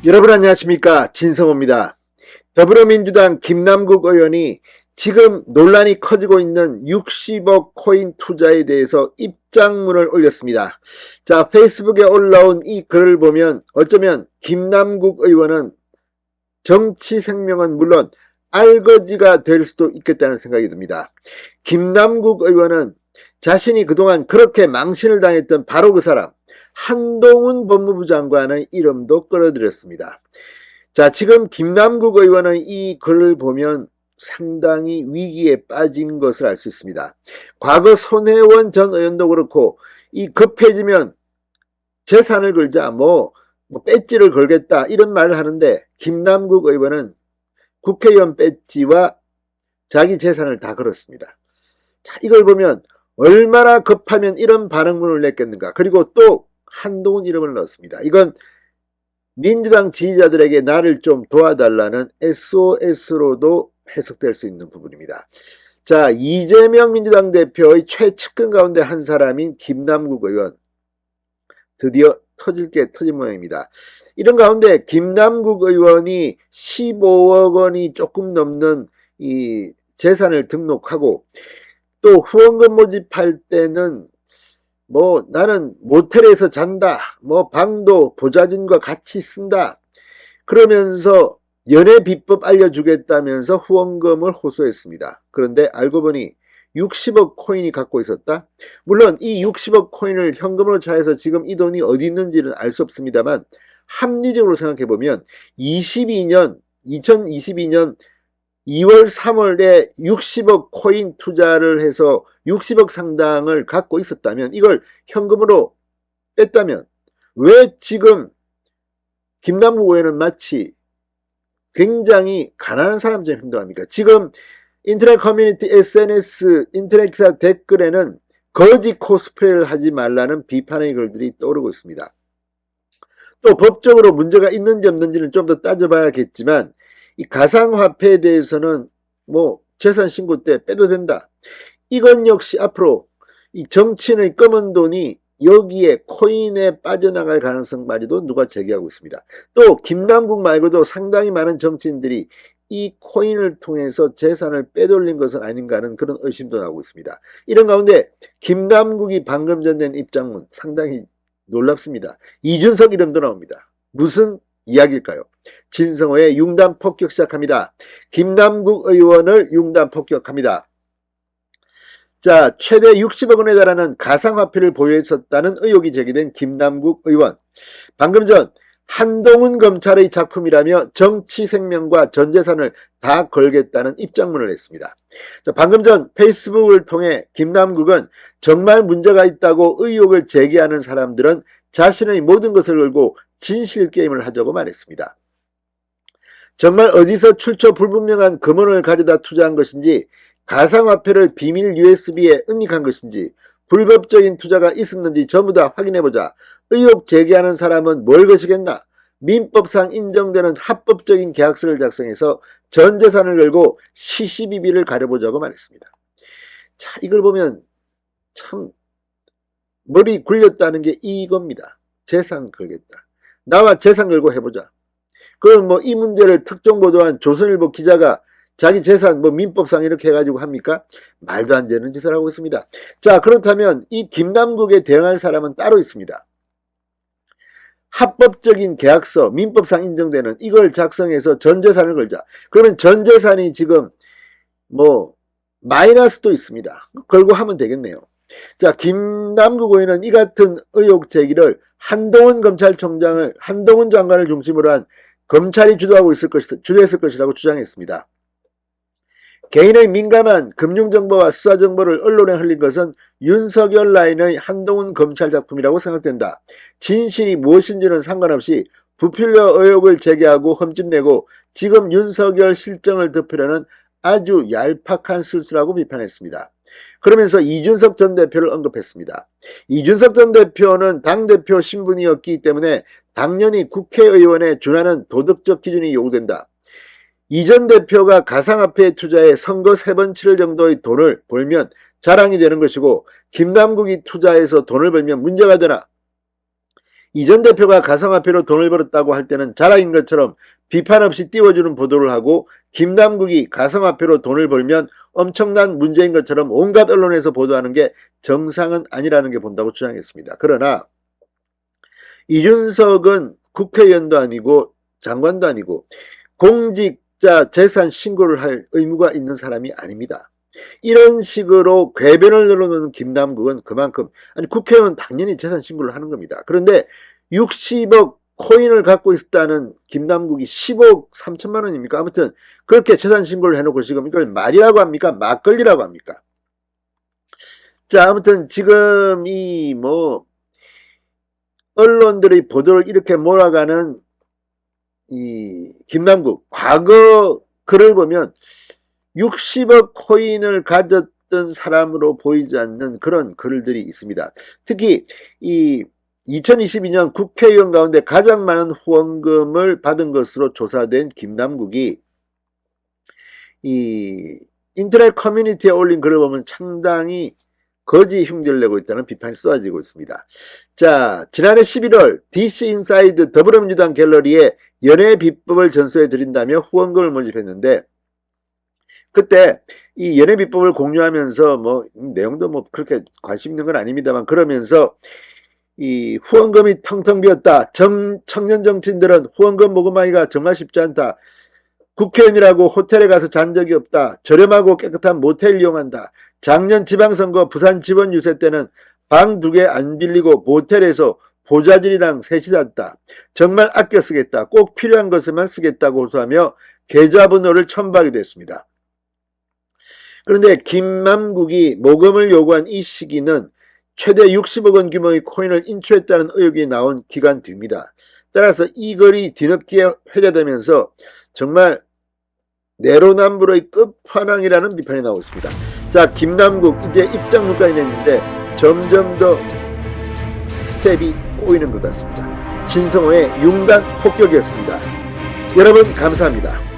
여러분 안녕하십니까, 진성호입니다. 더불어민주당 김남국 의원이 지금 논란이 커지고 있는 60억 코인 투자에 대해서 입장문을 올렸습니다. 자, 페이스북에 올라온 이 글을 보면 어쩌면 김남국 의원은 정치 생명은 물론 알거지가 될 수도 있겠다는 생각이 듭니다. 김남국 의원은 자신이 그동안 그렇게 망신을 당했던 바로 그 사람, 한동훈 법무부 장관의 이름도 끌어들였습니다. 자, 지금 김남국 의원은 이 글을 보면 상당히 위기에 빠진 것을 알 수 있습니다. 과거 손혜원 전 의원도 그렇고, 이 급해지면 재산을 걸자, 배지를 걸겠다, 이런 말을 하는데, 김남국 의원은 국회의원 배지와 자기 재산을 다 걸었습니다. 자, 이걸 보면 얼마나 급하면 이런 반응문을 냈겠는가. 그리고 또 한동훈 이름을 넣었습니다. 이건 민주당 지지자들에게 나를 좀 도와달라는 SOS로도 해석될 수 있는 부분입니다. 자, 이재명 민주당 대표의 최측근 가운데 한 사람인 김남국 의원, 드디어 터질 게 터진 모양입니다. 이런 가운데 김남국 의원이 15억 원이 조금 넘는 이 재산을 등록하고, 또 후원금 모집할 때는 나는 모텔에서 잔다, 방도 보좌진과 같이 쓴다, 그러면서 연애 비법 알려주겠다면서 후원금을 호소했습니다. 그런데 알고 보니 60억 코인이 갖고 있었다. 물론 이 60억 코인을 현금으로 차해서 지금 이 돈이 어디 있는지는 알 수 없습니다만, 합리적으로 생각해보면 2022년 2월 3월에 60억 코인 투자를 해서 60억 상당을 갖고 있었다면, 이걸 현금으로 뺐다면 왜 지금 김남국 의원은 마치 굉장히 가난한 사람처럼 행동합니까? 지금 인터넷 커뮤니티 SNS 인터넷 기사 댓글에는 거지 코스프레를 하지 말라는 비판의 글들이 떠오르고 있습니다. 또 법적으로 문제가 있는지 없는지는 좀 더 따져봐야겠지만, 이 가상화폐에 대해서는 재산 신고 때 빼도 된다. 이건 역시 앞으로 이 정치인의 검은 돈이 여기에 코인에 빠져나갈 가능성까지도 누가 제기하고 있습니다. 또 김남국 말고도 상당히 많은 정치인들이 이 코인을 통해서 재산을 빼돌린 것은 아닌가 하는 그런 의심도 나오고 있습니다. 이런 가운데 김남국이 방금 전 낸 입장문 상당히 놀랍습니다. 이준석 이름도 나옵니다. 무슨 이야기일까요? 진성호의 융단 폭격 시작합니다. 김남국 의원을 융단 폭격합니다. 자, 최대 60억 원에 달하는 가상화폐를 보유했었다는 의혹이 제기된 김남국 의원. 방금 전 한동훈 검찰의 작품이라며 정치 생명과 전 재산을 다 걸겠다는 입장문을 냈습니다. 자, 방금 전 페이스북을 통해 김남국은 정말 문제가 있다고 의혹을 제기하는 사람들은 자신의 모든 것을 걸고 진실 게임을 하자고 말했습니다. 정말 어디서 출처 불분명한 금원을 가져다 투자한 것인지, 가상화폐를 비밀 USB에 은닉한 것인지, 불법적인 투자가 있었는지 전부 다 확인해보자. 의혹 제기하는 사람은 뭘 것이겠나? 민법상 인정되는 합법적인 계약서를 작성해서 전 재산을 걸고 시시비비를 가려보자고 말했습니다. 자, 이걸 보면 참 머리 굴렸다는 게 이겁니다. 재산 걸겠다. 나와 재산 걸고 해보자. 그럼 이 문제를 특종보도한 조선일보 기자가 자기 재산 민법상 이렇게 해가지고 합니까? 말도 안 되는 짓을 하고 있습니다. 자, 그렇다면 이 김남국에 대응할 사람은 따로 있습니다. 합법적인 계약서, 민법상 인정되는 이걸 작성해서 전 재산을 걸자. 그러면 전 재산이 지금 마이너스도 있습니다. 걸고 하면 되겠네요. 자, 김남국 의원은 이 같은 의혹 제기를 한동훈 장관을 중심으로 한 검찰이 주도했을 것이라고 주장했습니다. 개인의 민감한 금융정보와 수사정보를 언론에 흘린 것은 윤석열 라인의 한동훈 검찰 작품이라고 생각된다. 진실이 무엇인지는 상관없이 부필려 의혹을 제기하고 흠집내고 지금 윤석열 실정을 덮으려는 아주 얄팍한 술수라고 비판했습니다. 그러면서 이준석 전 대표를 언급했습니다. 이준석 전 대표는 당대표 신분이었기 때문에 당연히 국회의원에 준하는 도덕적 기준이 요구된다. 이 전 대표가 가상화폐에 투자해 선거 3번 치를 정도의 돈을 벌면 자랑이 되는 것이고, 김남국이 투자해서 돈을 벌면 문제가 되나? 이전 대표가 가상화폐로 돈을 벌었다고 할 때는 자랑인 것처럼 비판 없이 띄워주는 보도를 하고, 김남국이 가상화폐로 돈을 벌면 엄청난 문제인 것처럼 온갖 언론에서 보도하는 게 정상은 아니라는 게 본다고 주장했습니다. 그러나 이준석은 국회의원도 아니고 장관도 아니고 공직자 재산 신고를 할 의무가 있는 사람이 아닙니다. 이런 식으로 궤변을 늘어놓는 김남국은 그만큼, 아니 국회의원은 당연히 재산 신고를 하는 겁니다. 그런데 60억 코인을 갖고 있었다는 김남국이 10억 3천만 원입니까? 아무튼 그렇게 재산 신고를 해놓고 지금 이걸 말이라고 합니까? 막걸리라고 합니까? 자, 아무튼 지금 이 언론들의 보도를 이렇게 몰아가는 이 김남국, 과거 글을 보면 60억 코인을 가졌던 사람으로 보이지 않는 그런 글들이 있습니다. 특히 이 2022년 국회의원 가운데 가장 많은 후원금을 받은 것으로 조사된 김남국이 이 인터넷 커뮤니티에 올린 글을 보면 상당히 거지 흉내를 내고 있다는 비판이 쏟아지고 있습니다. 자, 지난해 11월 DC 인사이드 더불어민주당 갤러리에 연애 비법을 전수해 드린다며 후원금을 모집했는데, 그때 이 연애 비법을 공유하면서 내용도 그렇게 관심 있는 건 아닙니다만, 그러면서 이 후원금이 텅텅 비었다. 청년 정치인들은 후원금 모금하기가 정말 쉽지 않다. 국회의원이라고 호텔에 가서 잔 적이 없다. 저렴하고 깨끗한 모텔 이용한다. 작년 지방선거 부산 지원 유세 때는 방 2개 안 빌리고 모텔에서 보좌진이랑 셋이 잤다. 정말 아껴 쓰겠다. 꼭 필요한 것에만 쓰겠다고 호소하며 계좌번호를 첨부하게 됐습니다. 그런데 김남국이 모금을 요구한 이 시기는 최대 60억 원 규모의 코인을 인출했다는 의혹이 나온 기간 뒤입니다. 따라서 이 글이 뒤늦게 회자되면서 정말 내로남불의 끝판왕이라는 비판이 나오고 있습니다. 자, 김남국 이제 입장문까지 냈는데 점점 더 스텝이 꼬이는 것 같습니다. 진성호의 융단 폭격이었습니다. 여러분 감사합니다.